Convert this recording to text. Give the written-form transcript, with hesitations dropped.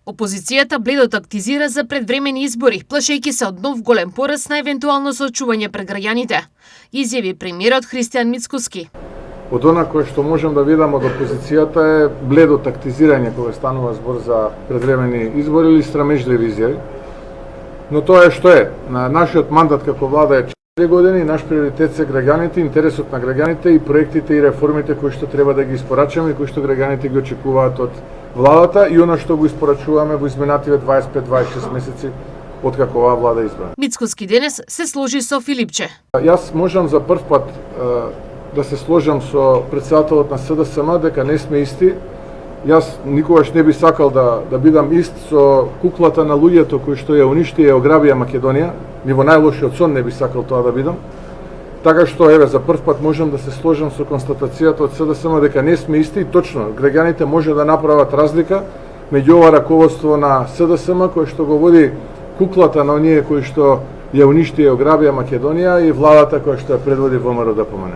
Опозицијата бледо тактизира за предвремени избори, плашејќи се од нов голем пораст на евентуално соочување пред граѓаните, изјави премиерот Христијан Мицкоски. Од она кое што можам да видам од опозицијата е бледо тактизирање кога станува збор за предвремени избори или страмежливи изјави. Но тоа е што е. На нашиот мандат како влада е 4 години, наш приоритет се граѓаните, интересот на граѓаните и проектите и реформите кои што треба да ги испорачаме и кои што граѓаните ги очекуваат од владата и она што го испорачуваме во изминативе 25-26 месеци откако оваа влада избрана. Мицкоски денес се сложи со Филипче. Јас можам за прв пат да се сложам со претседателот на СДСМ дека не сме исти. Јас никогаш не би сакал да бидам ист со куклата на луѓето кои што ја уништи и ја ограбија Македонија. Ни во најлошиот сон не би сакал тоа да бидам. Така што, еве, за прв пат можам да се сложам со констатацијата од СДСМ дека не сме исти и точно, граѓаните може да направат разлика меѓу ова раководство на СДСМ кој што го води куклата на оние кои што ја уништи и ограбија Македонија и владата која што ја предводи ВМРО ДПМН.